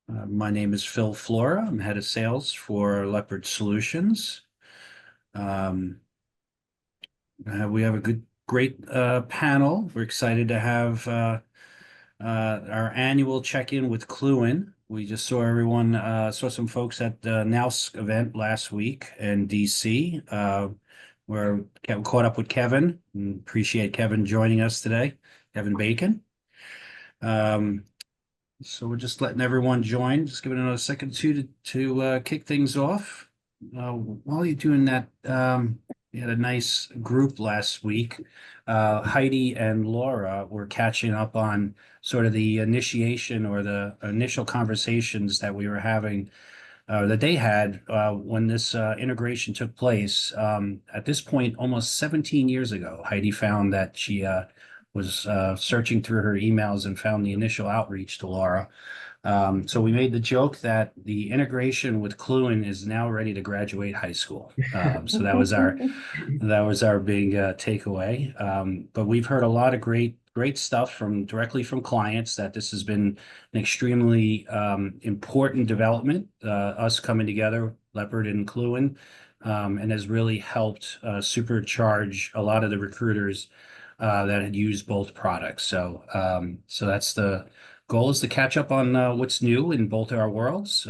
My name is Flora. I'm head of sales for Leopard Solutions. Um, we have a great panel. We're excited to have our annual check-in with Cluen. We just saw some folks at the Nouse event last week in DC. We're caught up with Kevin and appreciate Kevin joining us today, Kevin Bacon. Um, So we're just letting everyone join, just giving it another second or two to kick things off. While you're doing that, we had a nice group last week. Heidi and Laura were catching up on sort of the initiation or the initial conversations that we were having, that they had when this integration took place. At this point, almost 17 years ago, Heidi found that she was searching through her emails and found the initial outreach to Laura. So we made the joke that the integration with Cluen is now ready to graduate high school. So that was our big takeaway. But we've heard a lot of great stuff directly from clients that this has been an extremely important development. Us coming together, Leopard and Cluen, and has really helped supercharge a lot of the recruiters that had used both products. So that's the goal, is to catch up on what's new in both our worlds.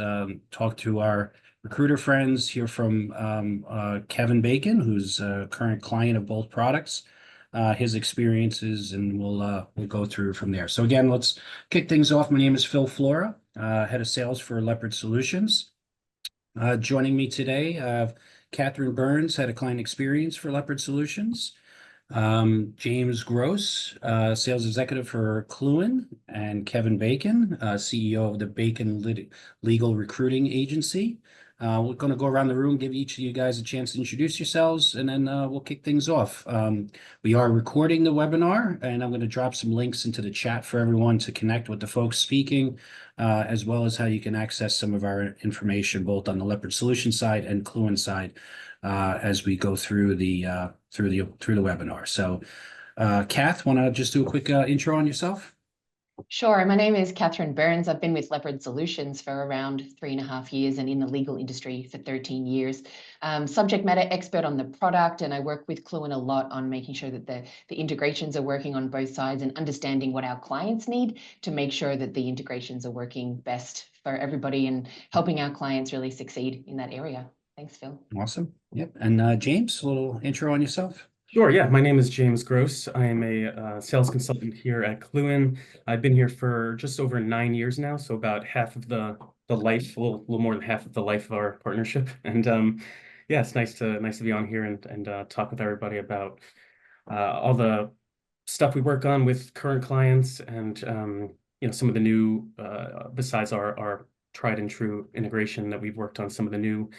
Talk to our recruiter friends, hear from Kevin Bacon, who's a current client of both products, his experiences, and we'll go through from there. So again, let's kick things off. My name is Flora, head of sales for Leopard Solutions. Joining me today, Katherine Byrnes, head of client experience for Leopard Solutions. James Gross, sales executive for Cluen, and Kevin Bacon, CEO of the Bacon Legal Recruiting Agency. We're going to go around the room, give each of you guys a chance to introduce yourselves, and then we'll kick things off. We are recording the webinar, and I'm going to drop some links into the chat for everyone to connect with the folks speaking, as well as how you can access some of our information, both on the Leopard Solution side and Cluen side, as we go through the webinar. So, Kath, want to just do a quick intro on yourself? Sure. My name is Katherine Byrnes. I've been with Leopard Solutions for around 3.5 years and in the legal industry for 13 years. Subject matter expert on the product, and I work with Cluen a lot on making sure that the integrations are working on both sides and understanding what our clients need to make sure that the integrations are working best for everybody and helping our clients really succeed in that area. Thanks, Phil. Awesome. Yep. And James, a little intro on yourself. Sure, yeah. My name is James Gross. I am a sales consultant here at Cluen. I've been here for just over 9 years now, so about half of the life, a little more than half of the life of our partnership. And yeah, it's nice to be on here and talk with everybody about all the stuff we work on with current clients and some of the new besides our tried and true integration that we've worked on, some of the new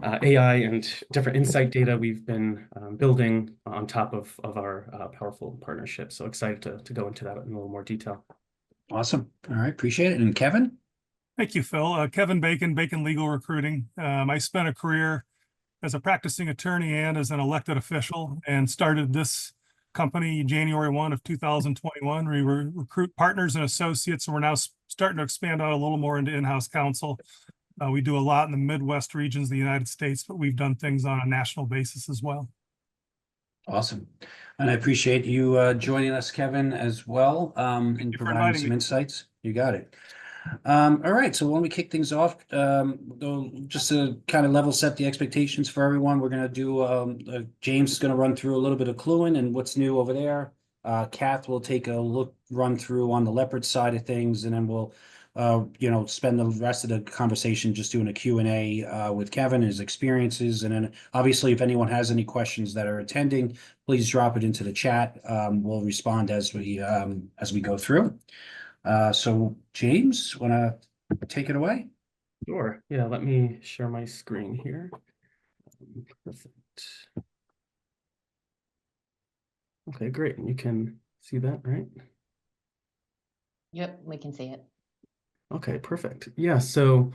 AI and different insight data we've been building on top of our powerful partnership. So excited to go into that in a little more detail. Awesome. All right. Appreciate it. And Kevin? Thank you, Phil. Kevin Bacon, Bacon Legal Recruiting. I spent a career as a practicing attorney and as an elected official, and started this company January 1 of 2021. We recruit partners and associates, and we're now starting to expand out a little more into in-house counsel. We do a lot in the Midwest regions of the United States, but we've done things on a national basis as well. Awesome. And I appreciate you joining us, Kevin, as well, and providing some insights. You got it. All right, so when we kick things off, just to kind of level set the expectations for everyone, we're going to do, James is going to run through a little bit of Cluen and what's new over there. Kath will take a run through on the Leopard side of things, and then we'll spend the rest of the conversation just doing a Q&A with Kevin, his experiences. And then obviously, if anyone has any questions that are attending, please drop it into the chat. We'll respond as we go through. So James, want to take it away? Sure. Yeah, let me share my screen here. Perfect. Okay, great. You can see that, right? Yep, we can see it. Okay, perfect. Yeah, so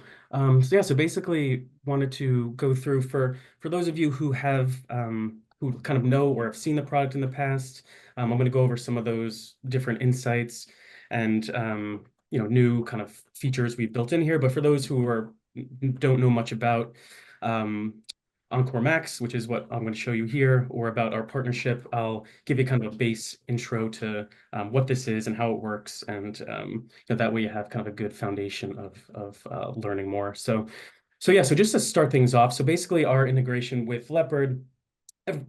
basically wanted to go through for those of you who have who kind of know or have seen the product in the past. I'm going to go over some of those different insights and new kind of features we've built in here. But for those who don't know much about Encore Max, which is what I'm going to show you here, or about our partnership, I'll give you kind of a base intro to what this is and how it works, and that way you have kind of a good foundation of learning more. So yeah, so just to start things off, so basically our integration with Leopard,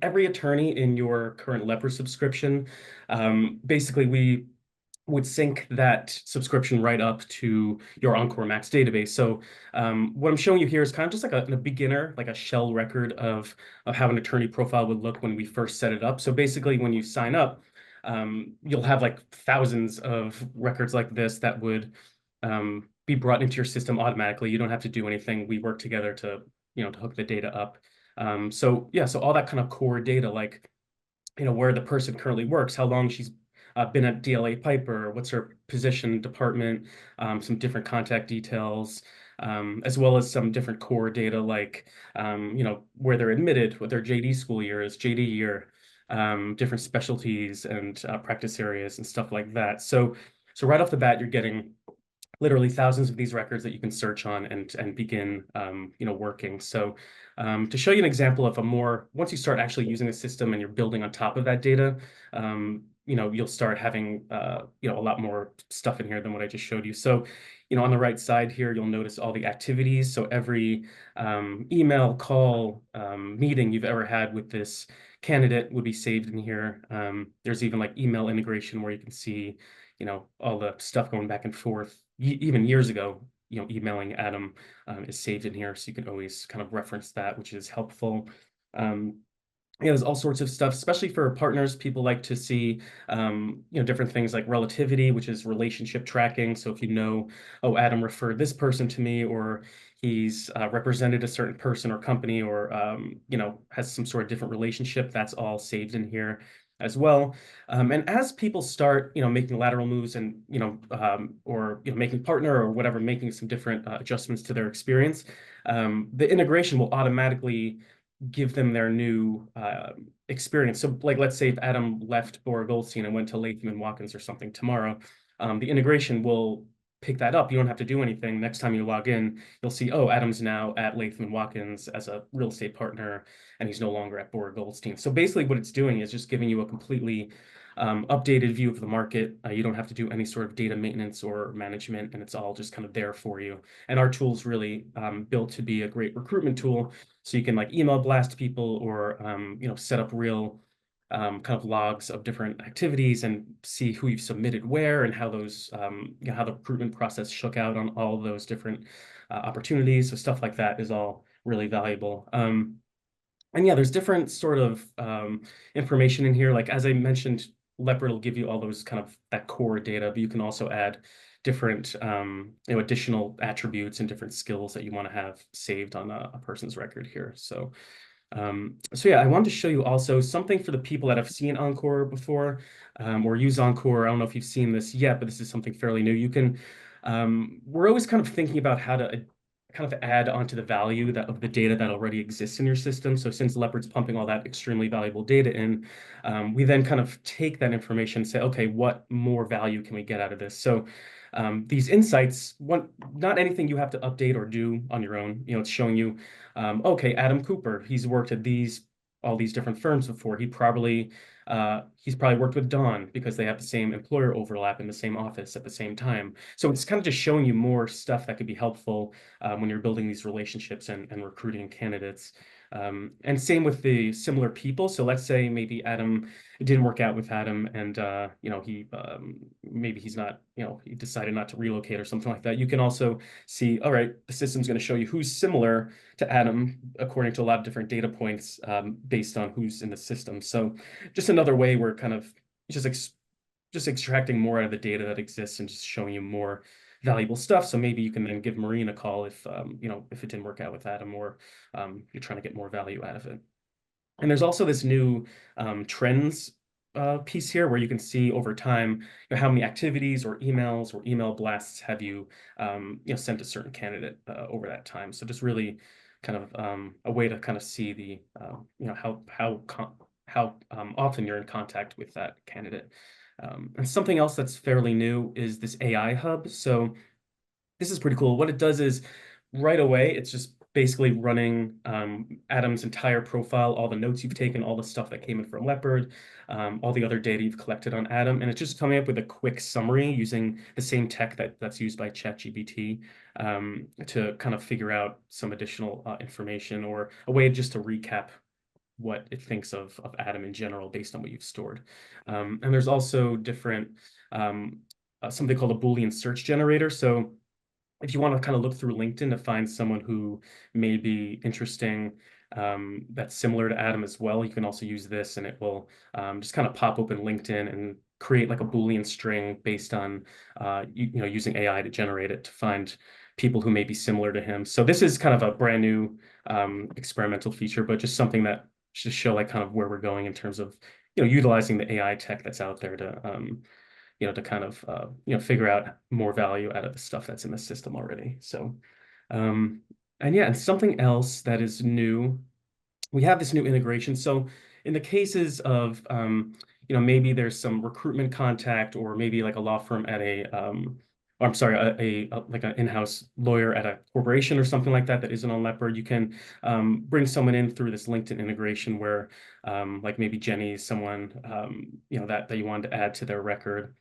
every attorney in your current Leopard subscription, basically we would sync that subscription right up to your Encore Max database. So what I'm showing you here is kind of just like a beginner, like a shell record of how an attorney profile would look when we first set it up. So basically when you sign up, you'll have like thousands of records like this that would be brought into your system automatically. You don't have to do anything. We work together to hook the data up. So yeah, so all that kind of core data, like where the person currently works, how long she's been at DLA Piper, what's her position, department, some different contact details, as well as some different core data like, where they're admitted, what their JD school year is, JD year, different specialties and practice areas and stuff like that. So right off the bat, you're getting literally thousands of these records that you can search on and begin working. So to show you an example of once you start actually using the system and you're building on top of that data, you'll start having a lot more stuff in here than what I just showed you. So on the right side here, you'll notice all the activities. So every email, call, meeting you've ever had with this candidate would be saved in here. There's even like email integration where you can see all the stuff going back and forth. Even years ago, emailing Adam is saved in here, so you can always kind of reference that, which is helpful. There's all sorts of stuff, especially for partners. People like to see, different things like relativity, which is relationship tracking. So if oh, Adam referred this person to me, or he's represented a certain person or company, or has some sort of different relationship, that's all saved in here as well. And as people start, making lateral moves and, or making partner or whatever, making some different adjustments to their experience, the integration will automatically give them their new experience. So like, let's say if Adam left Bora Goldstein and went to Latham and Watkins or something tomorrow, the integration will pick that up. You don't have to do anything. Next time you log in, you'll see, oh, Adam's now at Latham and Watkins as a real estate partner, and he's no longer at Bora Goldstein. So basically what it's doing is just giving you a completely updated view of the market. You don't have to do any sort of data maintenance or management, and it's all just kind of there for you. And our tool's really built to be a great recruitment tool. So you can like email blast people or, set up real kind of logs of different activities and see who you've submitted where and how those, how the recruitment process shook out on all of those different opportunities. So stuff like that is all really valuable. And yeah, there's different sort of information in here. Like, as I mentioned, Leopard will give you all those kind of that core data, but you can also add different, additional attributes and different skills that you want to have saved on a person's record here. So yeah, I wanted to show you also something for the people that have seen Encore before, or use Encore. I don't know if you've seen this yet, but this is something fairly new. You can, we're always kind of thinking about how to kind of add onto the value of the data that already exists in your system. So since Leopard's pumping all that extremely valuable data in, we then kind of take that information and say, okay, what more value can we get out of this? So these insights, not anything you have to update or do on your own. It's showing you, okay, Adam Cooper, he's worked at all these different firms before. He's probably worked with Dawn because they have the same employer overlap in the same office at the same time. So it's kind of just showing you more stuff that could be helpful when you're building these relationships and recruiting candidates. And same with the similar people. So let's say maybe it didn't work out with Adam, and maybe he's not, he decided not to relocate or something like that. You can also see, all right, the system's going to show you who's similar to Adam according to a lot of different data points based on who's in the system. So just another way we're kind of just extracting more out of the data that exists and just showing you more valuable stuff. So maybe you can then give Maureen a call if if it didn't work out with Adam, or you're trying to get more value out of it. And there's also this new trends piece here where you can see over time how many activities or emails or email blasts have you sent a certain candidate over that time. So just really kind of a way to kind of see the how often you're in contact with that candidate. And something else that's fairly new is this AI hub. So this is pretty cool. What it does is right away, it's just basically running Adam's entire profile, all the notes you've taken, all the stuff that came in from Leopard, all the other data you've collected on Adam, and it's just coming up with a quick summary using the same tech that's used by ChatGPT to kind of figure out some additional information or a way just to recap what it thinks of Adam in general based on what you've stored. And there's also different something called a Boolean search generator. So if you want to kind of look through LinkedIn to find someone who may be interesting that's similar to Adam as well, you can also use this, and it will just kind of pop open LinkedIn and create like a Boolean string based on using AI to generate it to find people who may be similar to him. So this is kind of a brand new experimental feature, but just something that should show like kind of where we're going in terms of utilizing the AI tech that's out there to to kind of figure out more value out of the stuff that's in the system already. So and yeah, and something else that is new, we have this new integration. So in the cases of maybe there's some recruitment contact, or maybe like a law firm at or I'm sorry, like an in-house lawyer at a corporation or something like that that isn't on Leopard, you can bring someone in through this LinkedIn integration where like maybe Jenny is someone that you wanted to add to their record.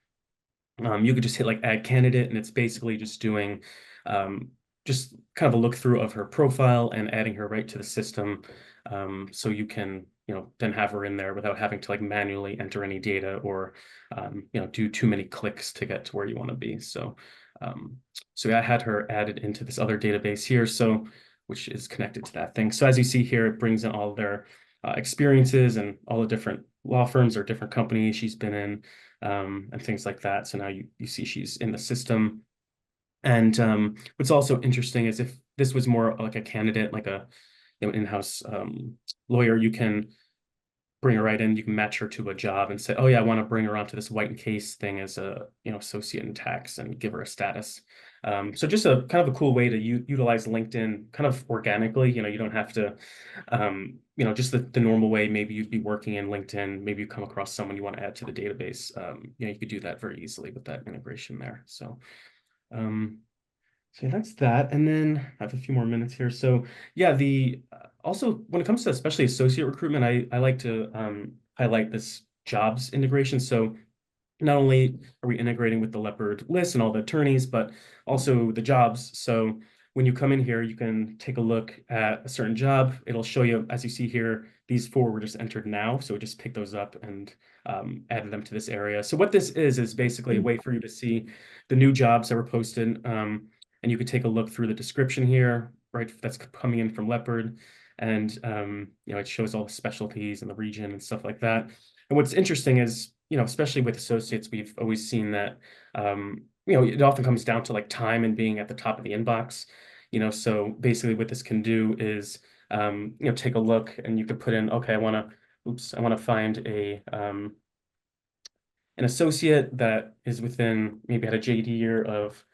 You could just hit like add candidate, and it's basically just doing just kind of a look through of her profile and adding her right to the system. So you can, then have her in there without having to like manually enter any data or, do too many clicks to get to where you want to be. So, so I had her added into this other database here, so which is connected to that thing. So as you see here, it brings in all their experiences and all the different law firms or different companies she's been in, and things like that. So now you see she's in the system. And what's also interesting is if this was more like a candidate, like a in-house lawyer, you can bring her right in. You can match her to a job and say, oh yeah, I want to bring her onto this white and case thing as a associate in tax, and give her a status. So just a kind of a cool way to utilize LinkedIn kind of organically. You don't have to, just the normal way. Maybe you'd be working in LinkedIn. Maybe you come across someone you want to add to the database. You could do that very easily with that integration there. So, so yeah, that's that. And then I have a few more minutes here. So yeah, also when it comes to especially associate recruitment, I like to highlight this jobs integration. So not only are we integrating with the Leopard list and all the attorneys, but also the jobs. So when you come in here, you can take a look at a certain job. It'll show you, as you see here, these 4 were just entered now. So it just picked those up and added them to this area. So what this is basically a way for you to see the new jobs that were posted. And you could take a look through the description here, right? That's coming in from Leopard. And it shows all the specialties and the region and stuff like that. And what's interesting is, especially with associates, we've always seen that, it often comes down to like time and being at the top of the inbox. So basically what this can do is, take a look, and you could put in, okay, I want to find an associate that is within, maybe at a JD year of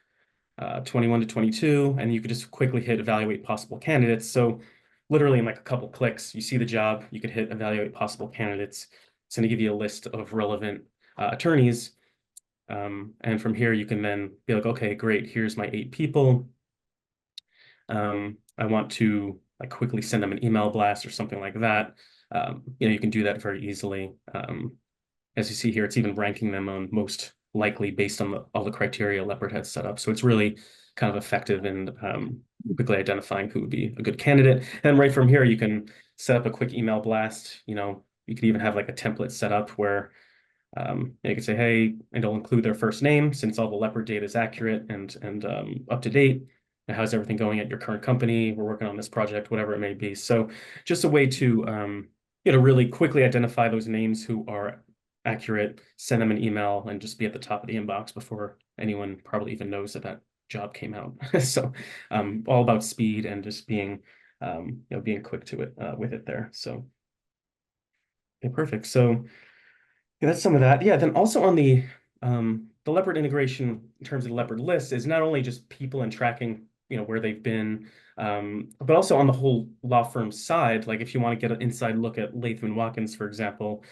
21 to 22, and you could just quickly hit evaluate possible candidates. So literally in like a couple clicks, you see the job, you could hit evaluate possible candidates. It's going to give you a list of relevant attorneys. And from here, you can then be like, okay, great, here's my 8 people. I want to like quickly send them an email blast or something like that. You can do that very easily. As you see here, it's even ranking them on most likely based on all the criteria Leopard has set up. So it's really kind of effective in quickly identifying who would be a good candidate. And right from here, you can set up a quick email blast. You could even have like a template set up where you could say, hey, and it'll include their first name since all the Leopard data is accurate and up to date. And how's everything going at your current company? We're working on this project, whatever it may be. So just a way to really quickly identify those names who are accurate, send them an email, and just be at the top of the inbox before anyone probably even knows that job came out. So all about speed and just being being quick to it with it there. So okay, perfect. So yeah, that's some of that. Yeah, then also on the Leopard integration in terms of the Leopard list is not only just people and tracking where they've been, but also on the whole law firm side. Like if you want to get an inside look at Latham & Watkins, for example,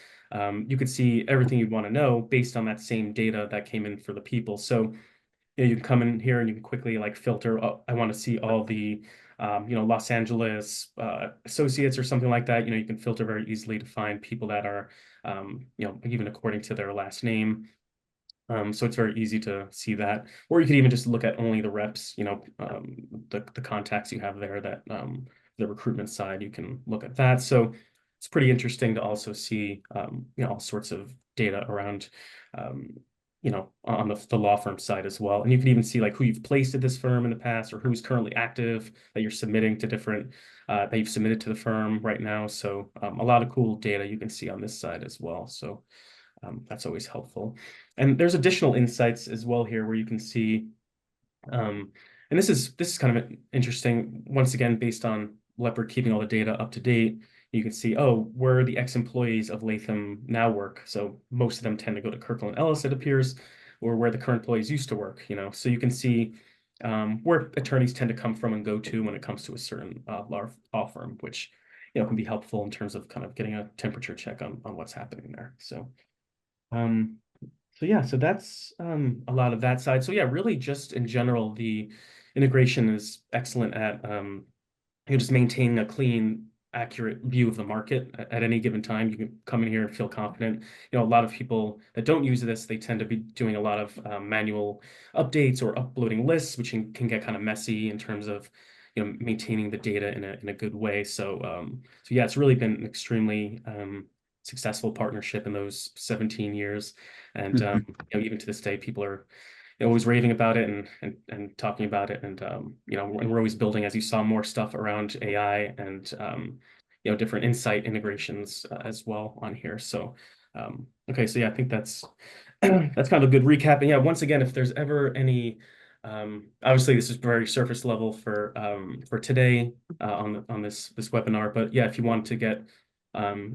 you could see everything you'd want to know based on that same data that came in for the people. So you can come in here and you can quickly like filter. Oh, I want to see all the Los Angeles associates or something like that. You can filter very easily to find people that are even according to their last name. So it's very easy to see that. Or you could even just look at only the reps, the contacts you have there, that the recruitment side, you can look at that. So it's pretty interesting to also see all sorts of data around on the law firm side as well. And you can even see like who you've placed at this firm in the past, or who's currently active that you're submitting to different that you've submitted to the firm right now. So a lot of cool data you can see on this side as well. So that's always helpful. And there's additional insights as well here where you can see, and this is kind of interesting, once again, based on Leopard keeping all the data up to date. You can see, oh, where the ex-employees of Latham now work. So most of them tend to go to Kirkland Ellis, it appears, or where the current employees used to work, So you can see where attorneys tend to come from and go to when it comes to a certain law firm, which can be helpful in terms of kind of getting a temperature check on what's happening there. So so that's a lot of that side. So yeah, really just in general, the integration is excellent at just maintaining a clean, accurate view of the market at any given time. You can come in here and feel confident. A lot of people that don't use this, they tend to be doing a lot of manual updates or uploading lists, which can get kind of messy in terms of maintaining the data in a good way. So yeah, it's really been an extremely successful partnership in those 17 years. And even to this day, people are always raving about it and talking about it. And and we're always building, as you saw, more stuff around AI and different insight integrations as well on here. So okay, so yeah, I think that's that's kind of a good recap. And yeah, once again, if there's ever any obviously this is very surface level for today on this webinar, but yeah, if you want to get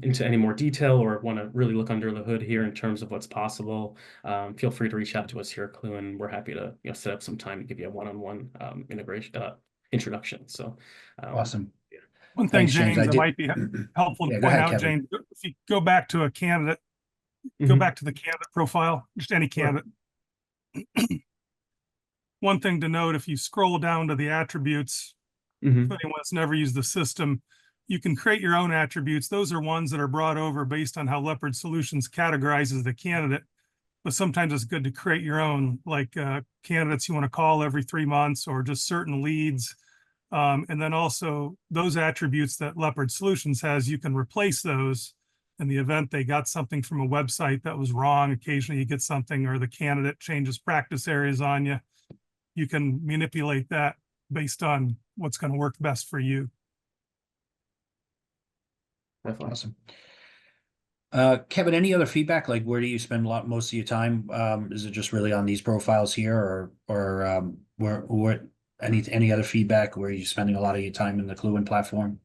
into any more detail or want to really look under the hood here in terms of what's possible, feel free to reach out to us here at Cluen. We're happy to set up some time to give you a one-on-one introduction. So Awesome. Yeah. One thing, Thanks, James. James, that might be helpful to point out, Kevin. James, if you go back to a candidate, go back to the candidate profile, just any candidate. One thing to note, if you scroll down to the attributes, for anyone that's never used the system, you can create your own attributes. Those are ones that are brought over based on how Leopard Solutions categorizes the candidate. But sometimes it's good to create your own, like candidates you want to call every 3 months or just certain leads. And then also those attributes that Leopard Solutions has, you can replace those in the event they got something from a website that was wrong. Occasionally you get something or the candidate changes practice areas on you. You can manipulate that based on what's going to work best for you. Awesome. Kevin, any other feedback? Like, where do you spend most of your time? Is it just really on these profiles here, or where any other feedback where you're spending a lot of your time in the Cluen platform?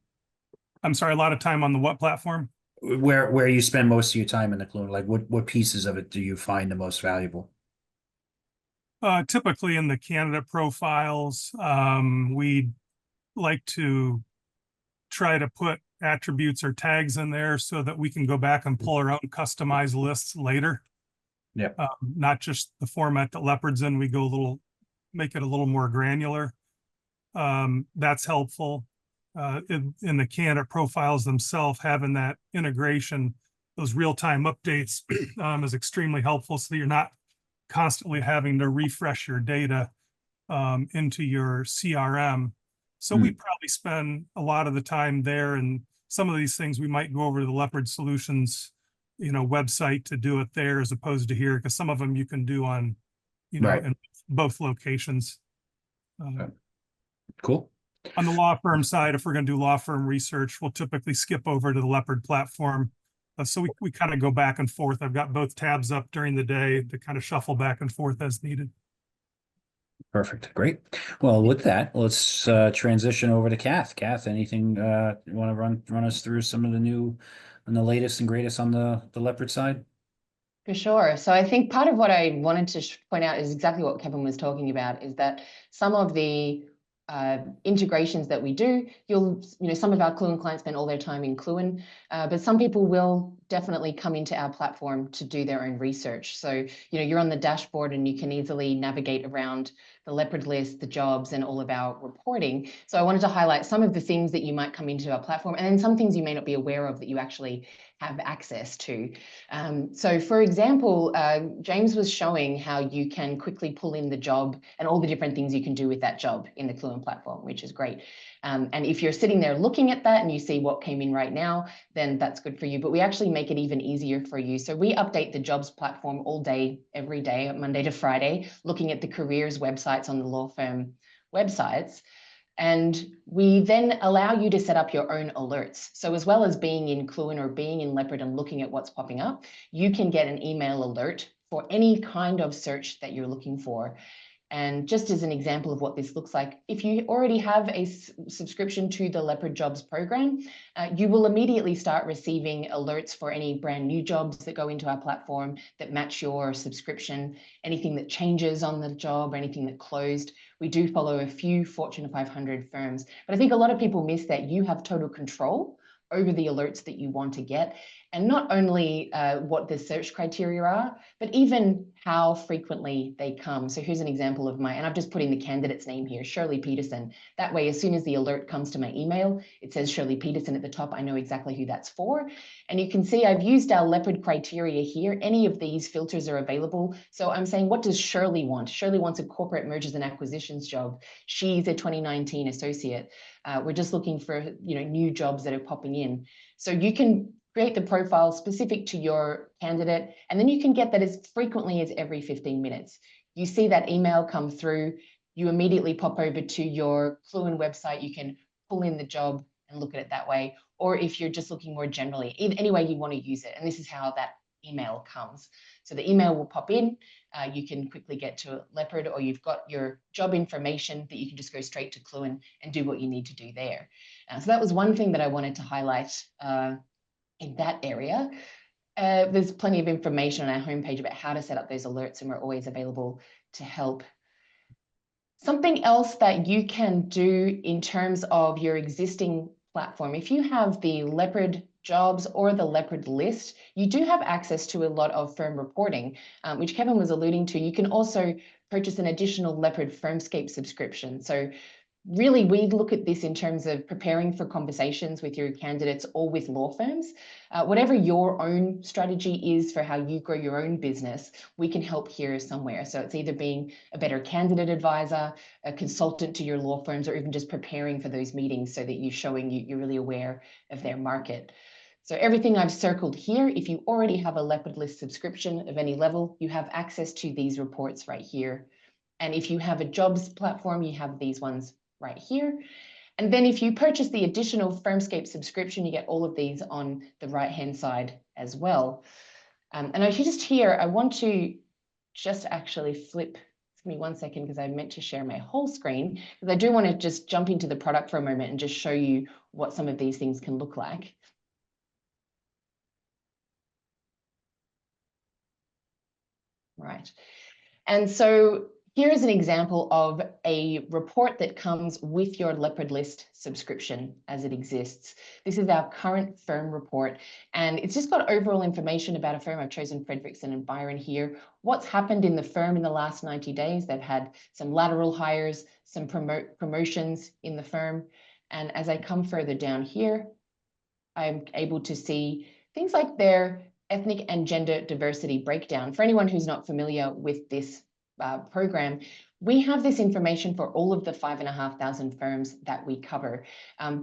I'm sorry, a lot of time on the what platform? Where you spend most of your time in the Cluen? Like, what pieces of it do you find the most valuable? Typically in the candidate profiles, we like to try to put attributes or tags in there so that we can go back and pull our own customized lists later. Yeah. Not just the format that Leopard's in, we go make it a little more granular. That's helpful. In the candidate profiles themselves, having that integration, those real-time updates is extremely helpful so that you're not constantly having to refresh your data into your CRM. So we probably spend a lot of the time there, and some of these things we might go over to the Leopard Solutions, website to do it there as opposed to here, because some of them you can do on, Right. in both locations. Cool. On the law firm side, if we're going to do law firm research, we'll typically skip over to the Leopard platform. So we kind of go back and forth. I've got both tabs up during the day to kind of shuffle back and forth as needed. Perfect. Great. Well, with that, let's transition over to Kath. Kath, anything you want to run us through some of the new and the latest and greatest on the Leopard side? For sure. So I think part of what I wanted to point out is exactly what Kevin was talking about, is that some of the integrations that we do, some of our Cluen clients spend all their time in Cluen, but some people will definitely come into our platform to do their own research. So, you know, you're on the dashboard and you can easily navigate around the Leopard list, the jobs, and all of our reporting. So I wanted to highlight some of the things that you might come into our platform, and then some things you may not be aware of that you actually have access to. So for example, James was showing how you can quickly pull in the job and all the different things you can do with that job in the Cluen platform, which is great. And if you're sitting there looking at that and you see what came in right now, then that's good for you. But we actually make it even easier for you. So we update the jobs platform all day, every day, Monday to Friday, looking at the careers websites on the law firm websites. And we then allow you to set up your own alerts. So as well as being in Cluen or being in Leopard and looking at what's popping up, you can get an email alert for any kind of search that you're looking for. And just as an example of what this looks like, if you already have a subscription to the Leopard Jobs program, you will immediately start receiving alerts for any brand new jobs that go into our platform that match your subscription, anything that changes on the job or anything that closed. We do follow a few Fortune 500 firms, but I think a lot of people miss that you have total control over the alerts that you want to get, and not only what the search criteria are, but even how frequently they come. So here's an example of and I've just put in the candidate's name here, Shirley Peterson. That way, as soon as the alert comes to my email, it says Shirley Peterson at the top. I know exactly who that's for. And you can see I've used our Leopard criteria here. Any of these filters are available. So I'm saying, what does Shirley want? Shirley wants a corporate mergers and acquisitions job. She's a 2019 associate. We're just looking for, you know, new jobs that are popping in. So you can create the profile specific to your candidate, and then you can get that as frequently as every 15 minutes. You see that email come through, you immediately pop over to your Cluen website, you can pull in the job and look at it that way. Or if you're just looking more generally, in any way you want to use it. And this is how that email comes. So the email will pop in, you can quickly get to Leopard, or you've got your job information that you can just go straight to Cluen and do what you need to do there. So that was one thing that I wanted to highlight in that area. There's plenty of information on our homepage about how to set up those alerts, and we're always available to help. Something else that you can do in terms of your existing platform, if you have the Leopard jobs or the Leopard list, you do have access to a lot of firm reporting, which Kevin was alluding to. You can also purchase an additional Leopard Firmscape subscription. So really, we look at this in terms of preparing for conversations with your candidates or with law firms. Whatever your own strategy is for how you grow your own business, we can help here somewhere. So it's either being a better candidate advisor, a consultant to your law firms, or even just preparing for those meetings so that you're showing you're really aware of their market. So everything I've circled here, if you already have a Leopard list subscription of any level, you have access to these reports right here. And if you have a jobs platform, you have these ones right here. And then if you purchase the additional Firmscape subscription, you get all of these on the right-hand side as well. And I just here, I want to just actually flip, give me 1 second, because I meant to share my whole screen, because I do want to just jump into the product for a moment and just show you what some of these things can look like. Right. And so here's an example of a report that comes with your Leopard list subscription as it exists. This is our current firm report, and it's just got overall information about a firm. I've chosen Fredrickson and Byron here. What's happened in the firm in the last 90 days? They've had some lateral hires, some promotions in the firm. And as I come further down here, I'm able to see things like their ethnic and gender diversity breakdown. For anyone who's not familiar with this program, we have this information for all of the 5,500 firms that we cover.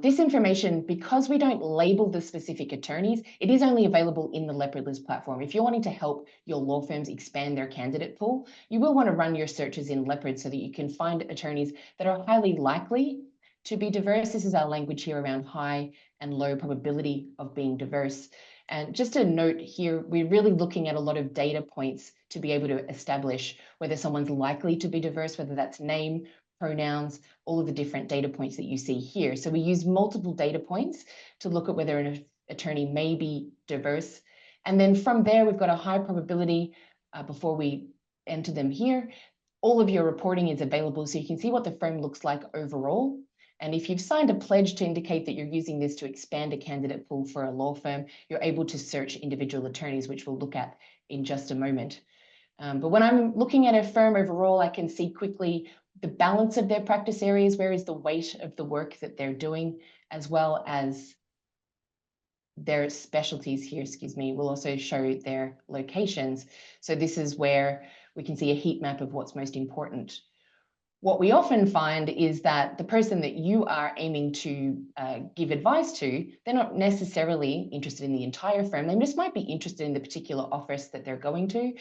This information, because we don't label the specific attorneys, it is only available in the Leopard List platform. If you're wanting to help your law firms expand their candidate pool, you will want to run your searches in Leopard so that you can find attorneys that are highly likely to be diverse. This is our language here around high and low probability of being diverse. And just a note here, we're really looking at a lot of data points to be able to establish whether someone's likely to be diverse, whether that's name, pronouns, all of the different data points that you see here. So we use multiple data points to look at whether an attorney may be diverse. And then from there, we've got a high probability before we enter them here. All of your reporting is available, so you can see what the firm looks like overall. And if you've signed a pledge to indicate that you're using this to expand a candidate pool for a law firm, you're able to search individual attorneys, which we'll look at in just a moment. But when I'm looking at a firm overall, I can see quickly the balance of their practice areas, where is the weight of the work that they're doing, as well as their specialties here, excuse me, will also show their locations. So this is where we can see a heat map of what's most important. What we often find is that the person that you are aiming to give advice to, they're not necessarily interested in the entire firm. They just might be interested in the particular office that they're going to.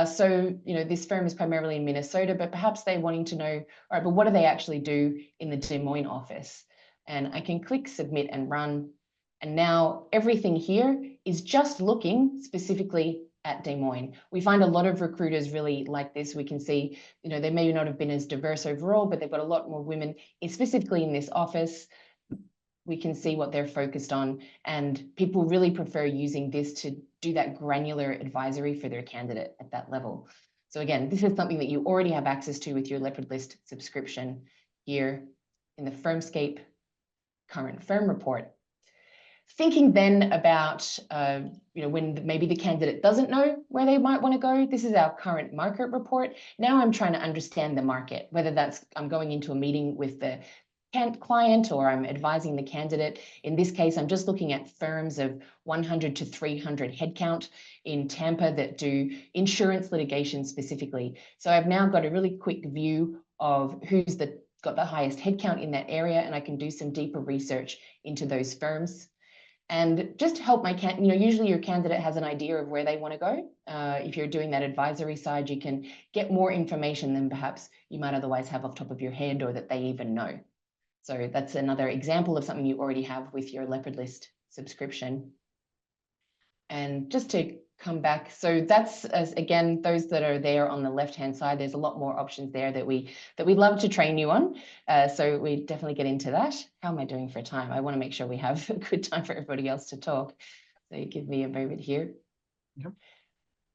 So, you know, this firm is primarily in Minnesota, but perhaps they're wanting to know, all right, but what do they actually do in the Des Moines office? And I can click submit and run. And now everything here is just looking specifically at Des Moines. We find a lot of recruiters really like this. We can see, you know, they may not have been as diverse overall, but they've got a lot more women, specifically in this office. We can see what they're focused on, and people really prefer using this to do that granular advisory for their candidate at that level. So again, this is something that you already have access to with your Leopard List subscription here in the Firmscape current firm report. Thinking then about, you know, when maybe the candidate doesn't know where they might want to go, this is our current market report. Now I'm trying to understand the market, whether that's I'm going into a meeting with the client or I'm advising the candidate. In this case, I'm just looking at firms of 100 to 300 headcount in Tampa that do insurance litigation specifically. So I've now got a really quick view of who's got the highest headcount in that area, and I can do some deeper research into those firms. And just to help my you know, usually your candidate has an idea of where they want to go. If you're doing that advisory side, you can get more information than perhaps you might otherwise have off the top of your head or that they even know. So that's another example of something you already have with your Leopard List subscription. And just to come back, so that's again, those that are there on the left-hand side, there's a lot more options there that we love to train you on. So we definitely get into that. How am I doing for time? I want to make sure we have a good time for everybody else to talk. So you give me a moment here. Yep.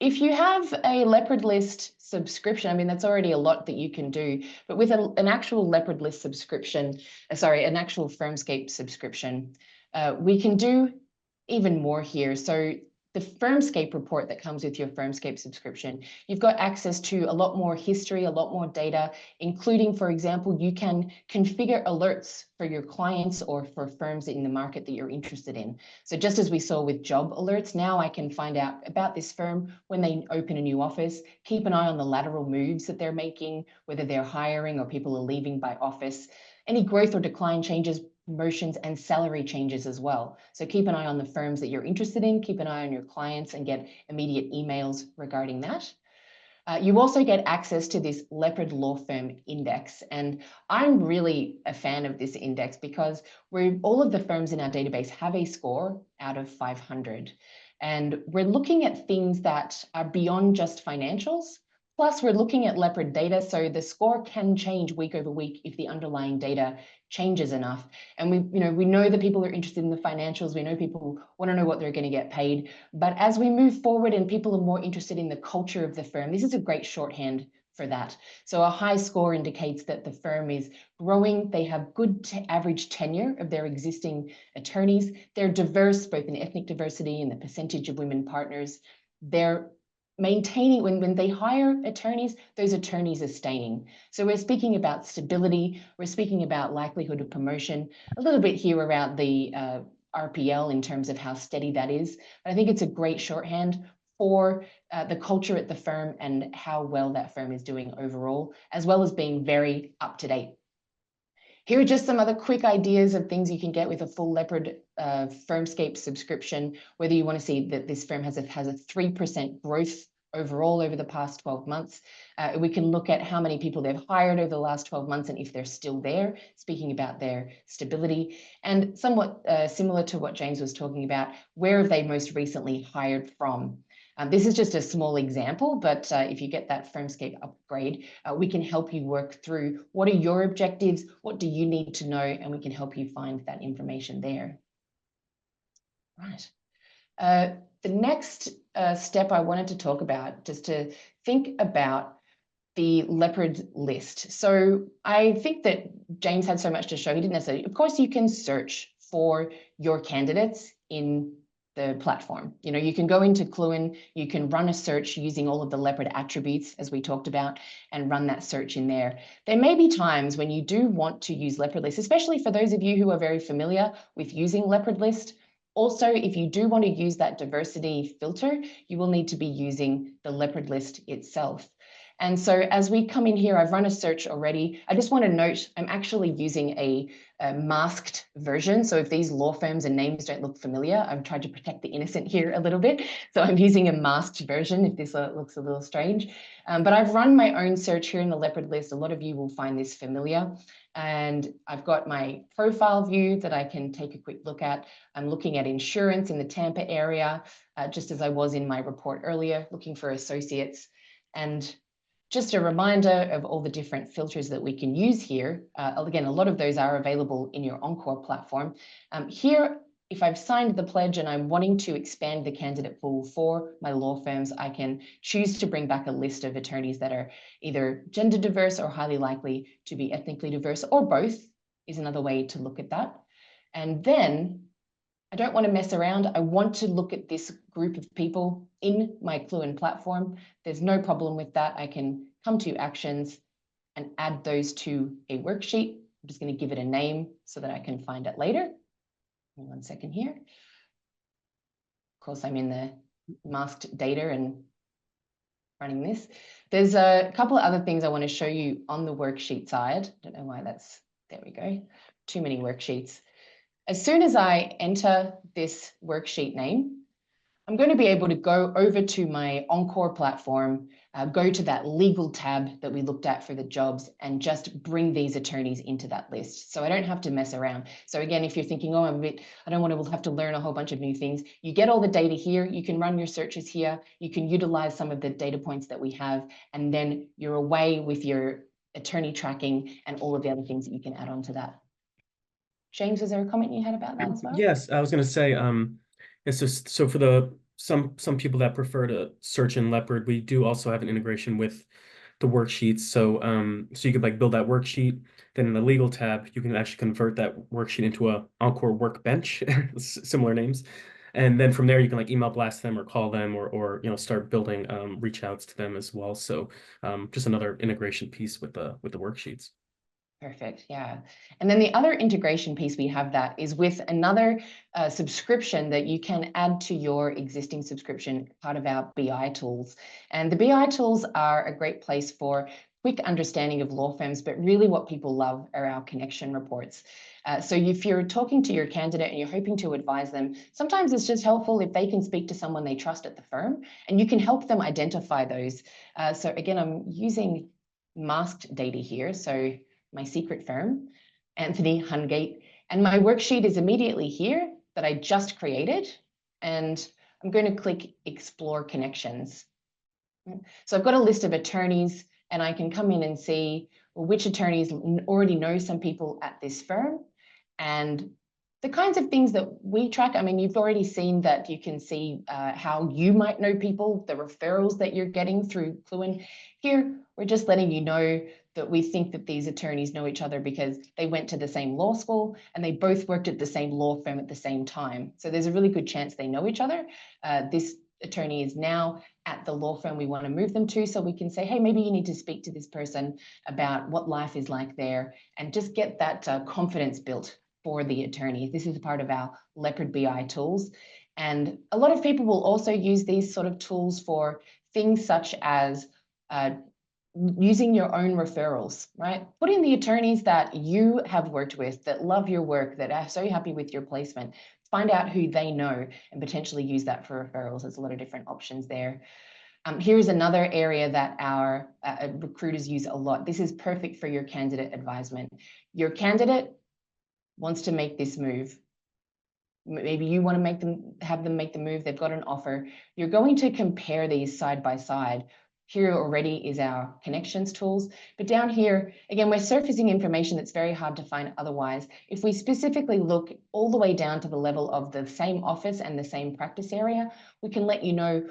If you have a Leopard List subscription, I mean, that's already a lot that you can do, but with an actual Leopard List subscription, an actual Firmscape subscription, we can do even more here. So the Firmscape report that comes with your Firmscape subscription, you've got access to a lot more history, a lot more data, including, for example, you can configure alerts for your clients or for firms in the market that you're interested in. So just as we saw with job alerts, now I can find out about this firm when they open a new office, keep an eye on the lateral moves that they're making, whether they're hiring or people are leaving by office, any growth or decline changes, promotions, and salary changes as well. So keep an eye on the firms that you're interested in, keep an eye on your clients and get immediate emails regarding that. You also get access to this Leopard Law Firm Index. And I'm really a fan of this index because all of the firms in our database have a score out of 500. And we're looking at things that are beyond just financials. Plus, we're looking at Leopard data, so the score can change week over week if the underlying data changes enough. And we know that people are interested in the financials. We know people want to know what they're going to get paid. But as we move forward and people are more interested in the culture of the firm, this is a great shorthand for that. So a high score indicates that the firm is growing. They have good average tenure of their existing attorneys. They're diverse, both in ethnic diversity and the percentage of women partners. They're maintaining, when they hire attorneys, those attorneys are staying. So we're speaking about stability, we're speaking about likelihood of promotion, a little bit here around the RPL in terms of how steady that is. But I think it's a great shorthand for the culture at the firm and how well that firm is doing overall, as well as being very up to date. Here are just some other quick ideas of things you can get with a full Leopard Firmscape subscription, whether you want to see that this firm has a 3% growth overall over the past 12 months. We can look at how many people they've hired over the last 12 months and if they're still there, speaking about their stability. And somewhat similar to what James was talking about, where have they most recently hired from? This is just a small example, but if you get that Firmscape upgrade, we can help you work through what are your objectives, what do you need to know, and we can help you find that information there. Right. The next step I wanted to talk about, just to think about the Leopard list. So I think that James had so much to show. He didn't necessarily, of course, you can search for your candidates in the platform. You know, you can go into Cluen, you can run a search using all of the Leopard attributes, as we talked about, and run that search in there. There may be times when you do want to use Leopard list, especially for those of you who are very familiar with using Leopard list. Also, if you do want to use that diversity filter, you will need to be using the Leopard list itself. And so as we come in here, I've run a search already. I just want to note, I'm actually using a masked version. So if these law firms and names don't look familiar, I've tried to protect the innocent here a little bit. So I'm using a masked version if this looks a little strange. But I've run my own search here in the Leopard list. A lot of you will find this familiar. And I've got my profile view that I can take a quick look at. I'm looking at insurance in the Tampa area, just as I was in my report earlier, looking for associates. And just a reminder of all the different filters that we can use here. Again, a lot of those are available in your Encore platform. Here, if I've signed the pledge and I'm wanting to expand the candidate pool for my law firms, I can choose to bring back a list of attorneys that are either gender diverse or highly likely to be ethnically diverse, or both is another way to look at that. And then I don't want to mess around. I want to look at this group of people in my Cluen platform. There's no problem with that. I can come to actions and add those to a worksheet. I'm just going to give it a name so that I can find it later. 1 second here. Of course, I'm in the masked data and running this. There's a couple of other things I want to show you on the worksheet side. I don't know why that's, there we go. Too many worksheets. As soon as I enter this worksheet name, I'm going to be able to go over to my Encore platform, go to that legal tab that we looked at for the jobs, and just bring these attorneys into that list. So I don't have to mess around. So again, if you're thinking, oh, I don't want to have to learn a whole bunch of new things, you get all the data here. You can run your searches here. You can utilize some of the data points that we have, and then you're away with your attorney tracking and all of the other things that you can add on to that. James, was there a comment you had about that as well? Yes, I was going to say, it's just, so for the some people that prefer to search in Leopard, we do also have an integration with the worksheets. So so you could like build that worksheet. Then in the legal tab, you can actually convert that worksheet into a Encore workbench, similar names. And then from there, you can like email blast them or call them, or you know, start building reach outs to them as well. So just another integration piece with the worksheets. Perfect. Yeah. And then the other integration piece we have that is with another subscription that you can add to your existing subscription, part of our BI tools. And the BI tools are a great place for quick understanding of law firms, but really what people love are our connection reports. So if you're talking to your candidate and you're hoping to advise them, sometimes it's just helpful if they can speak to someone they trust at the firm, and you can help them identify those. So again, I'm using masked data here. So my secret firm, Anthony Hungate, and my worksheet is immediately here that I just created, and I'm going to click Explore Connections. So I've got a list of attorneys, and I can come in and see, well, which attorneys already know some people at this firm, and the kinds of things that we track. I mean, you've already seen that you can see how you might know people, the referrals that you're getting through Cluen. Here, we're just letting you know that we think that these attorneys know each other because they went to the same law school and they both worked at the same law firm at the same time. So there's a really good chance they know each other. This attorney is now at the law firm we want to move them to, so we can say, hey, maybe you need to speak to this person about what life is like there, and just get that confidence built for the attorney. This is a part of our Leopard BI tools. And a lot of people will also use these sort of tools for things such as using your own referrals, right? Put in the attorneys that you have worked with, that love your work, that are so happy with your placement. Find out who they know and potentially use that for referrals. There's a lot of different options there. Here's another area that our recruiters use a lot. This is perfect for your candidate advisement. Your candidate wants to make this move. Maybe you want to have them make the move. They've got an offer. You're going to compare these side by side. Here already is our connections tools, but down here, again, we're surfacing information that's very hard to find otherwise. If we specifically look all the way down to the level of the same office and the same practice area, we can let you know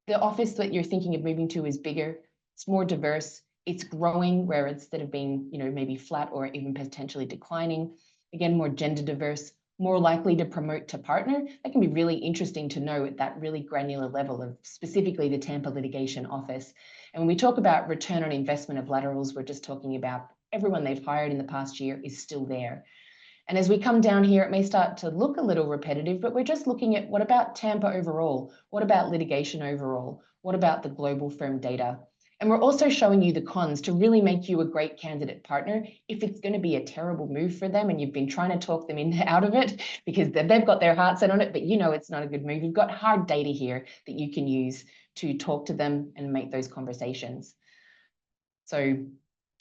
the office that you're thinking of moving to is bigger, it's more diverse, It's growing where instead of being, maybe flat or even potentially declining. Again, more gender diverse, more likely to promote to partner. That can be really interesting to know at that really granular level of specifically the Tampa litigation office. And when we talk about return on investment of laterals, we're just talking about everyone they've hired in the past year is still there. And as we come down here, it may start to look a little repetitive, but we're just looking at what about Tampa overall? What about litigation overall? What about the global firm data? And we're also showing you the cons to really make you a great candidate partner if it's going to be a terrible move for them and you've been trying to talk them out of it because they've got their heart set on it, but it's not a good move. You've got hard data here that you can use to talk to them and make those conversations. So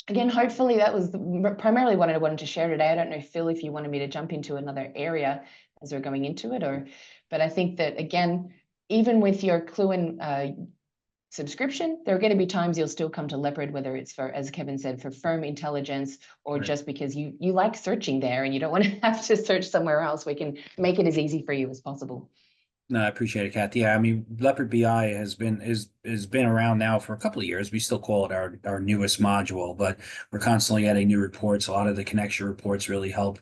again, hopefully that was primarily what I wanted to share today. I don't know, Phil, if you wanted me to jump into another area as we're going into it, but I think that, again, even with your Cluen subscription, there are going to be times you'll still come to Leopard, whether it's for, as Kevin said, for firm intelligence or just because you like searching there and you don't want to have to search somewhere else. We can make it as easy for you as possible. No, I appreciate it, Kath. Yeah, I mean, Leopard BI has been around now for a couple of years. We still call it our newest module, but we're constantly adding new reports. A lot of the connection reports really help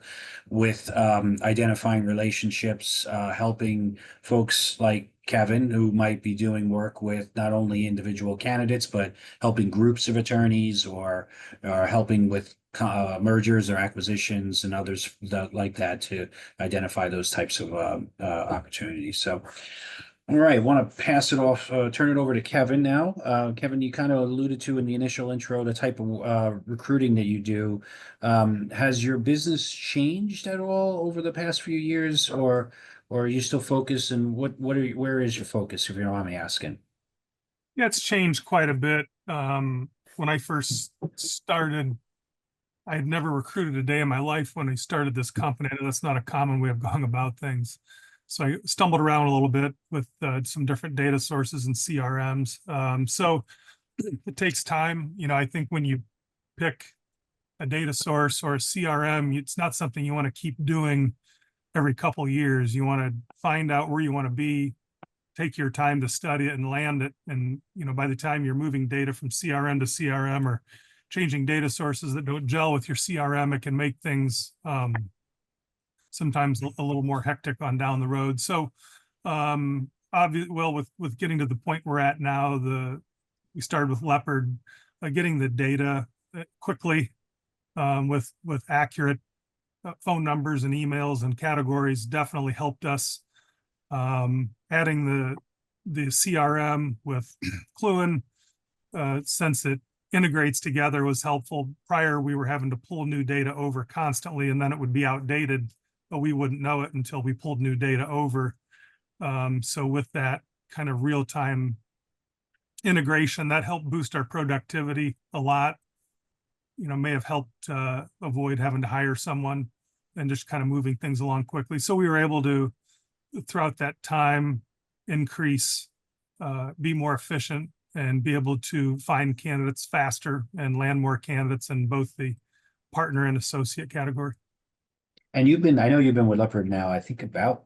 with identifying relationships, helping folks like Kevin, who might be doing work with not only individual candidates, but helping groups of attorneys or helping with mergers or acquisitions and others like that to identify those types of opportunities. So, all right, I want to pass it off, turn it over to Kevin now. Kevin, you kind of alluded to in the initial intro the type of recruiting that you do. Has your business changed at all over the past few years, or are you still focused? And where is your focus, if you don't mind me asking? Yeah, it's changed quite a bit. When I first started, I had never recruited a day in my life when I started this company. I know that's not a common way of going about things. So I stumbled around a little bit with some different data sources and CRMs. So it takes time. I think when you pick a data source or a CRM, it's not something you want to keep doing every couple of years. You want to find out where you want to be, take your time to study it and land it. And, by the time you're moving data from CRM to CRM or changing data sources that don't gel with your CRM, it can make things sometimes a little more hectic on down the road. So, with getting to the point we're at now, we started with Leopard, getting the data quickly with accurate phone numbers and emails and categories definitely helped us. Adding the CRM with Cluen, since it integrates together, was helpful. Prior, we were having to pull new data over constantly, and then it would be outdated, but we wouldn't know it until we pulled new data over. So with that kind of real-time integration, that helped boost our productivity a lot. May have helped avoid having to hire someone and just kind of moving things along quickly. So we were able to, throughout that time, increase, be more efficient, and be able to find candidates faster and land more candidates in both the partner and associate category. And I know you've been with Leopard now, I think about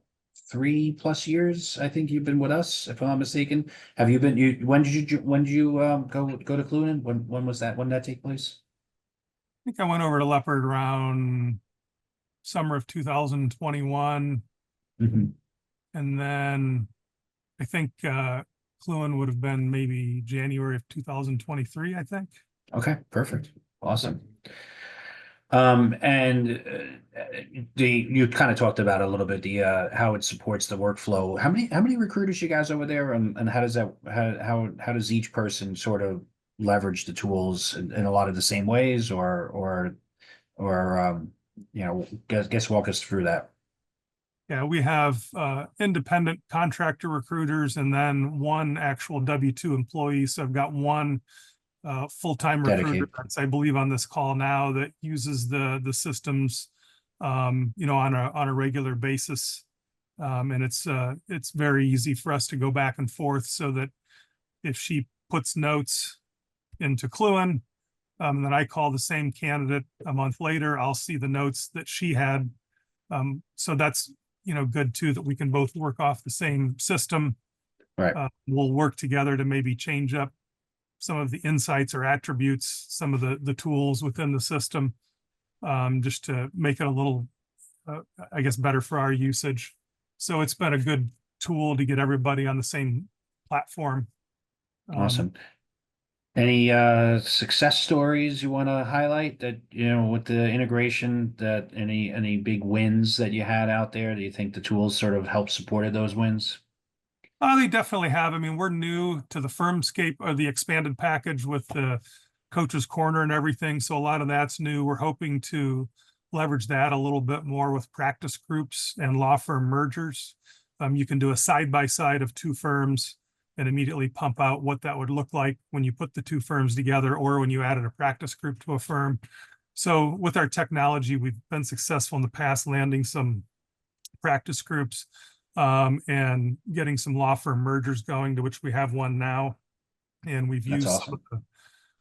3+ years. I think you've been with us, if I'm not mistaken. Have you been, when did you go to Cluen? When was that? When did that take place? I think I went over to Leopard around summer of 2021. Mhm. And then I think Cluen would have been maybe January of 2023, I think. Okay, perfect. Awesome. And you kind of talked about a little bit how it supports the workflow. How many recruiters you guys over there, and how does each person sort of leverage the tools in a lot of the same ways, or guess walk us through that. Yeah, we have independent contractor recruiters and then one actual W-2 employee. So I've got one full-time recruiter Dedicated. that's, I believe, on this call now that uses the systems, on a regular basis. And it's very easy for us to go back and forth so that if she puts notes into Cluen, then I call the same candidate a month later, I'll see the notes that she had. So that's, good too, that we can both work off the same system. Right. We'll work together to maybe change up some of the insights or attributes, some of the tools within the system, just to make it a little, I guess, better for our usage. So it's been a good tool to get everybody on the same platform. Awesome. Any success stories you want to highlight that, with the integration, that any big wins that you had out there? Do you think the tools sort of helped supported those wins? They definitely have. I mean, we're new to the Firmscape or the expanded package with the Coach's Corner and everything. So a lot of that's new. We're hoping to leverage that a little bit more with practice groups and law firm mergers. You can do a side-by-side of two firms and immediately pump out what that would look like when you put the two firms together or when you added a practice group to a firm. So with our technology, we've been successful in the past landing some practice groups and getting some law firm mergers going, to which we have one now. And we've That's used awesome.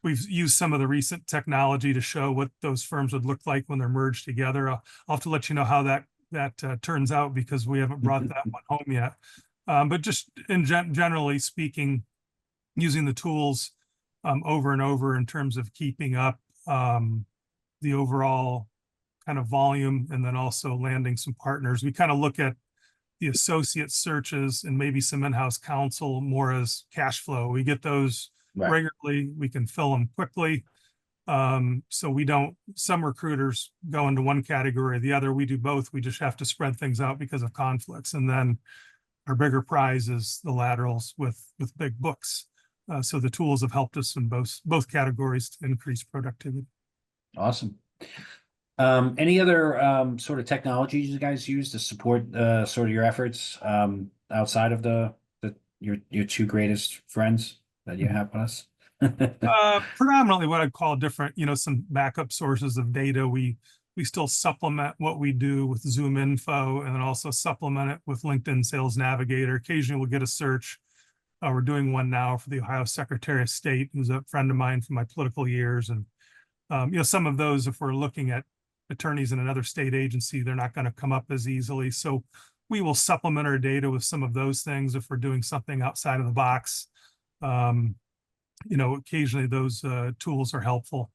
we've used some of the recent technology to show what those firms would look like when they're merged together. I'll have to let you know how that turns out, because we haven't brought that one home yet. But just generally speaking, using the tools over and over in terms of keeping up the overall kind of volume, and then also landing some partners. We kind of look at the associate searches and maybe some in-house counsel more as cash flow. We get those Right. regularly. We can fill them quickly. So we don't, some recruiters go into one category or the other. We do both. We just have to spread things out because of conflicts. And then our bigger prize is the laterals with big books. So the tools have helped us in both categories to increase productivity. Awesome. Any other sort of technologies you guys use to support sort of your efforts outside of your two greatest friends that you have with us? Predominantly what I'd call different, some backup sources of data. We still supplement what we do with Zoom info, and then also supplement it with LinkedIn Sales Navigator. Occasionally we'll get a search. We're doing one now for the Ohio Secretary of State, who's a friend of mine from my political years. And, some of those, if we're looking at attorneys in another state agency, they're not going to come up as easily. So we will supplement our data with some of those things if we're doing something outside of the box. Occasionally those tools are helpful.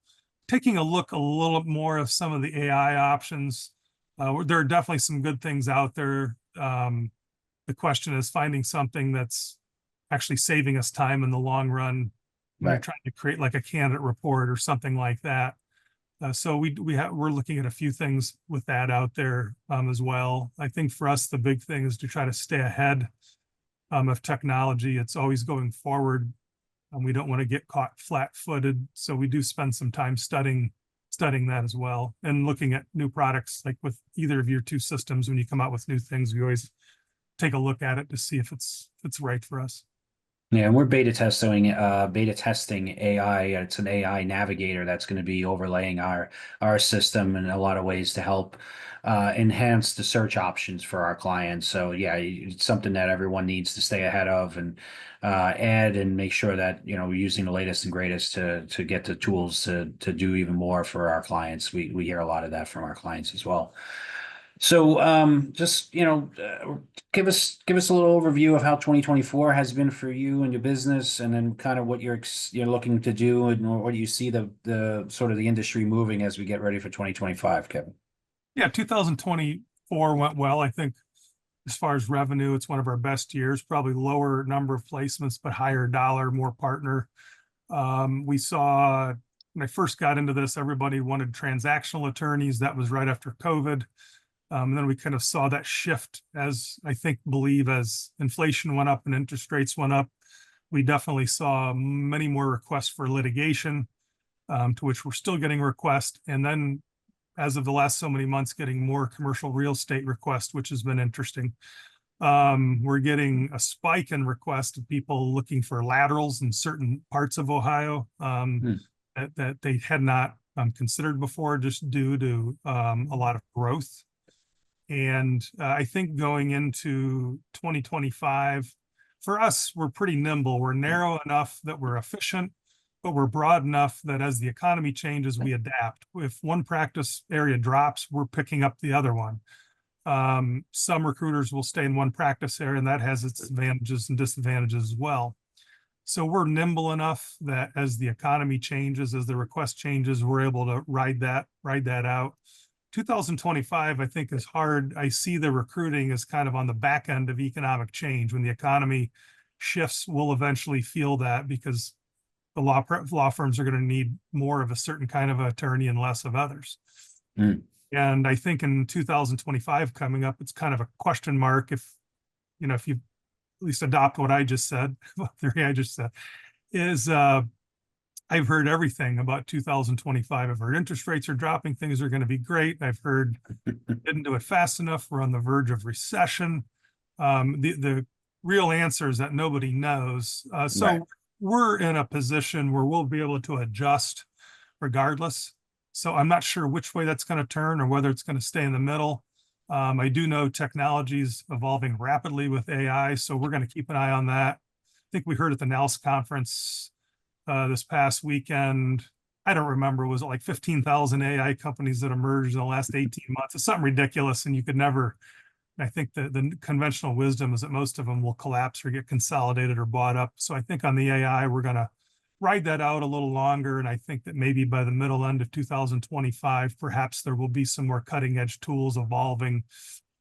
Taking a look a little more of some of the AI options. There are definitely some good things out there. The question is finding something that's actually saving us time in the long run when you're Right. trying to create like a candidate report or something like that. So we're looking at a few things with that out there as well. I think for us, the big thing is to try to stay ahead of technology. It's always going forward, and we don't want to get caught flat-footed. So we do spend some time studying that as well, and looking at new products. Like with either of your two systems, when you come out with new things, we always take a look at it to see if it's right for us. Yeah, and we're beta testing AI. It's an AI navigator that's going to be overlaying our system in a lot of ways to help enhance the search options for our clients. So yeah, it's something that everyone needs to stay ahead of and add and make sure that we're using the latest and greatest to get the tools to do even more for our clients. We hear a lot of that from our clients as well. So just give us a little overview of how 2024 has been for you and your business, and then kind of what you're looking to do, and what do you see the sort of the industry moving as we get ready for 2025, Kevin? Yeah, 2024 went well. I think as far as revenue, it's one of our best years. Probably lower number of placements, but higher dollar, more partner. We saw when I first got into this, everybody wanted transactional attorneys. That was right after COVID. And then we kind of saw that shift as as inflation went up and interest rates went up. We definitely saw many more requests for litigation, to which we're still getting requests. And then as of the last so many months, getting more commercial real estate requests, which has been interesting. We're getting a spike in requests of people looking for laterals in certain parts of Ohio that they had not considered before, just due to a lot of growth. And I think going into 2025, for us, we're pretty nimble. We're narrow enough that we're efficient, but we're broad enough that as the economy changes, we adapt. If one practice area drops, we're picking up the other one. Some recruiters will stay in one practice area, and that has its advantages and disadvantages as well. So we're nimble enough that as the economy changes, as the request changes, we're able to ride that out. 2025, I think, is hard. I see the recruiting as kind of on the back end of economic change. When the economy shifts, we'll eventually feel that, because the law firms are going to need more of a certain kind of attorney and less of others. Mm. And I think in 2025 coming up, it's kind of a question mark if you at least adopt what I just said, theory I just said, is I've heard everything about 2025. I've heard interest rates are dropping, things are going to be great. I've heard didn't do it fast enough, we're on the verge of recession. The real answer is that nobody knows. So Right. we're in a position where we'll be able to adjust regardless. So I'm not sure which way that's going to turn or whether it's going to stay in the middle. I do know technology is evolving rapidly with AI, so we're going to keep an eye on that. I think we heard at the NALS conference this past weekend, I don't remember, was it like 15,000 AI companies that emerged in the last 18 months? It's something ridiculous, and you could never, I think the conventional wisdom is that most of them will collapse or get consolidated or bought up. So I think on the AI, we're going to ride that out a little longer. And I think that maybe by the middle end of 2025, perhaps there will be some more cutting edge tools evolving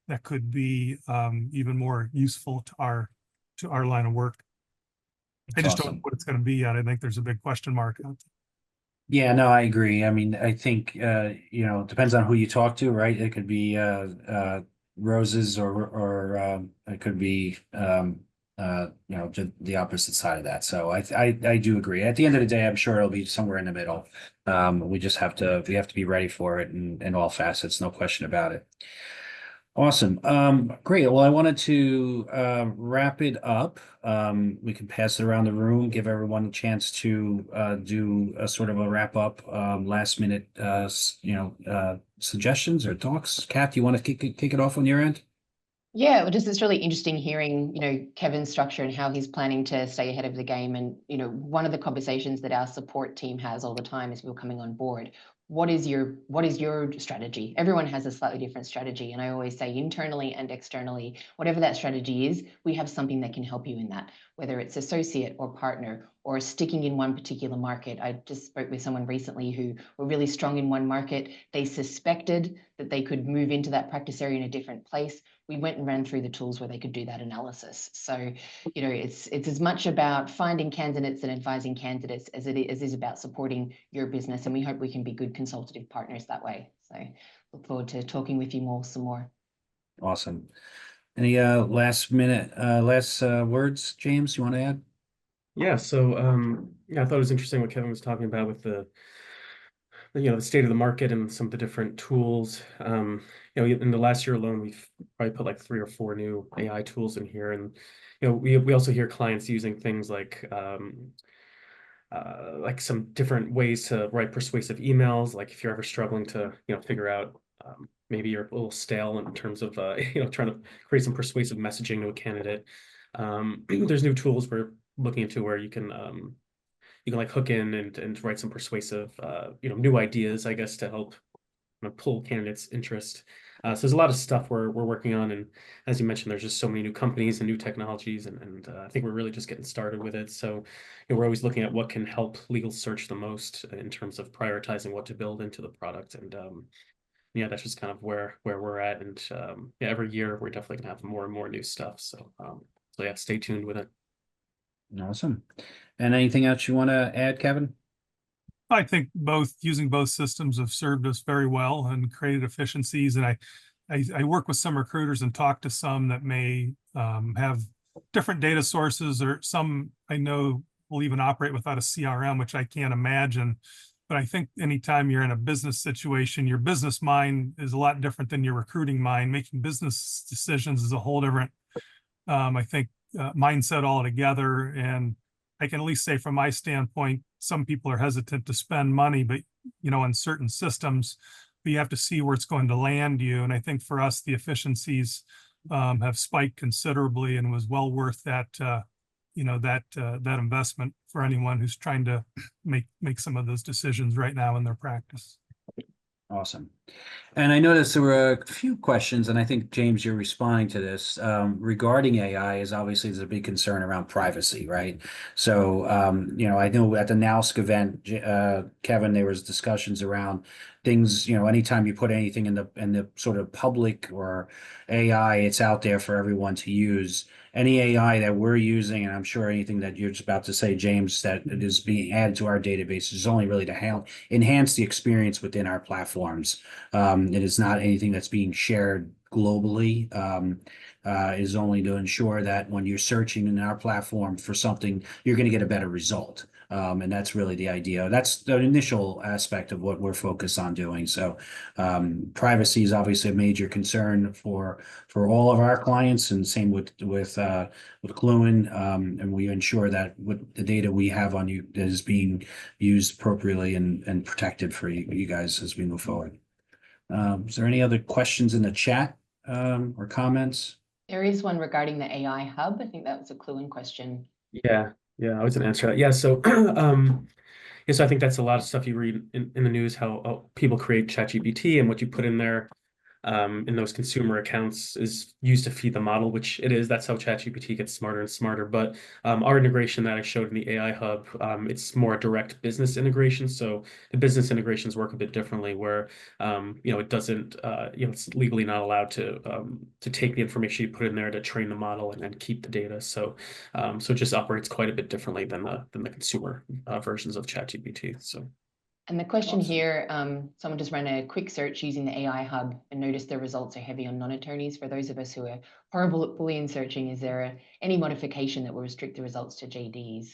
that could be even more useful to our line of work. I just don't know Awesome. what it's going to be yet. I think there's a big question mark out there. Yeah, no, I agree. I mean, I think it depends on who you talk to, right? It could be roses, or it could be the opposite side of that. So I do agree. At the end of the day, I'm sure it'll be somewhere in the middle. We have to be ready for it in all facets, no question about it. Awesome. Great. Well, I wanted to wrap it up. We can pass it around the room, give everyone a chance to do a sort of a wrap up, last minute, suggestions or talks. Kath, you want to kick it off on your end? Yeah, well, just it's really interesting hearing, Kevin's structure and how he's planning to stay ahead of the game. And, one of the conversations that our support team has all the time as we're coming on board, what is your strategy? Everyone has a slightly different strategy. And I always say internally and externally, whatever that strategy is, we have something that can help you in that, whether it's associate or partner or sticking in one particular market. I just spoke with someone recently who were really strong in one market. They suspected that they could move into that practice area in a different place. We went and ran through the tools where they could do that analysis. So, it's as much about finding candidates and advising candidates as it is about supporting your business. And we hope we can be good consultative partners that way. So look forward to talking with you some more. Awesome. Any last words, James, you want to add? Yeah, so I thought it was interesting what Kevin was talking about with the state of the market and some of the different tools. In the last year alone, we've probably put like 3 or 4 new AI tools in here, and we also hear clients using things like some different ways to write persuasive emails. Like if you're ever struggling to figure out, maybe you're a little stale in terms of trying to create some persuasive messaging to a candidate. There's new tools we're looking into where you can like hook in and write some persuasive new ideas, I guess, to help pull candidates' interest. So there's a lot of stuff we're working on, and as you mentioned, there's just so many new companies and new technologies, and I think we're really just getting started with it. So we're always looking at what can help legal search the most in terms of prioritizing what to build into the product, and that's just kind of where we're at. And every year we're definitely gonna have more and more new stuff. So yeah, stay tuned with it. Awesome. And anything else you want to add, Kevin? I think using both systems have served us very well and created efficiencies. And I work with some recruiters and talk to some that may have different data sources, or some I know will even operate without a CRM, which I can't imagine. But I think anytime you're in a business situation, your business mind is a lot different than your recruiting mind. Making business decisions is a whole different, I think, mindset altogether. And I can at least say from my standpoint, some people are hesitant to spend money, but on certain systems, but you have to see where it's going to land you. And I think for us, the efficiencies have spiked considerably, and was well worth that that investment for anyone who's trying to make some of those decisions right now in their practice. Awesome. And I noticed there were a few questions, and I think, James, you're responding to this regarding AI is obviously there's a big concern around privacy, right? So, I know at the NAUSC event, Kevin, there was discussions around things, anytime you put anything in the sort of public or AI, it's out there for everyone to use. Any AI that we're using, and I'm sure anything that you're just about to say, James, that it is being added to our database is only really to enhance the experience within our platforms. It is not anything that's being shared globally. It is only to ensure that when you're searching in our platform for something, you're going to get a better result. And that's really the idea. That's the initial aspect of what we're focused on doing. So, privacy is obviously a major concern for all of our clients, and same with Cluen. And we ensure that with the data we have on you is being used appropriately and protected for you guys as we move forward. Is there any other questions in the chat or comments? There is one regarding the AI hub. I think that was a Cluen question. Yeah, I was gonna answer that. Yeah, so yeah, so I think that's a lot of stuff you read in the news, how people create ChatGPT and what you put in there in those consumer accounts is used to feed the model, which it is. That's how ChatGPT gets smarter and smarter. But our integration that I showed in the AI Hub, it's more a direct business integration. So the business integrations work a bit differently, where it doesn't, it's legally not allowed to take the information you put in there to train the model and keep the data. So so it just operates quite a bit differently than the consumer versions of ChatGPT. So. And the question Awesome. here, someone just ran a quick search using the AI hub and noticed the results are heavy on non-attorneys. For those of us who are horrible at Boolean searching, is there any modification that will restrict the results to JDs?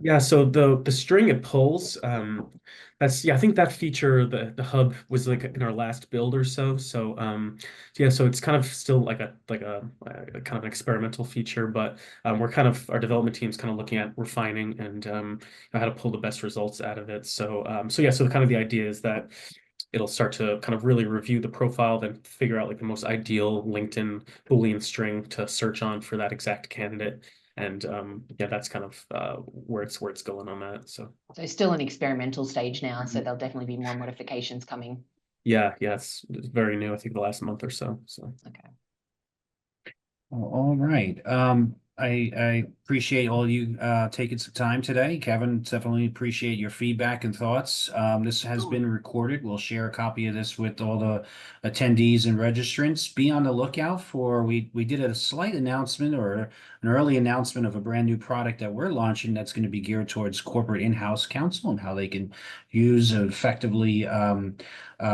Yeah, so the string it pulls, I think that feature, the hub was like in our last build or so. So yeah, so it's kind of still like a kind of an experimental feature, but our development team's kind of looking at refining and how to pull the best results out of it. So yeah, so kind of the idea is that it'll start to kind of really review the profile, then figure out like the most ideal LinkedIn Boolean string to search on for that exact candidate. And yeah, that's kind of where it's going on that. So still an experimental stage now, so there'll definitely be more modifications coming. yeah, it's very new. I think the last month or so. So Okay. All right. I appreciate all you taking some time today. Kevin, definitely appreciate your feedback and thoughts. This has been recorded. We'll share a copy of this with all the attendees and registrants. Be on the lookout for we did a slight announcement or an early announcement of a brand new product that we're launching that's going to be geared towards corporate in-house counsel and how they can use effectively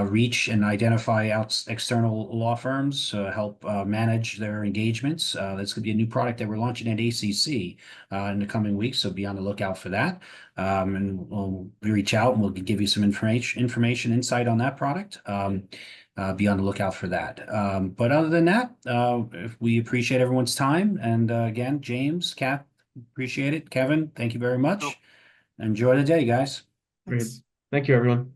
reach and identify external law firms to help manage their engagements. That's going to be a new product that we're launching at ACC in the coming weeks, so be on the lookout for that. And we'll reach out and we'll give you some information, insight on that product. Be on the lookout for that. But other than that, we appreciate everyone's time. And again, James, Kat, appreciate it. Kevin, thank you very much. Oh. Enjoy the day, guys. great. Thank you, everyone.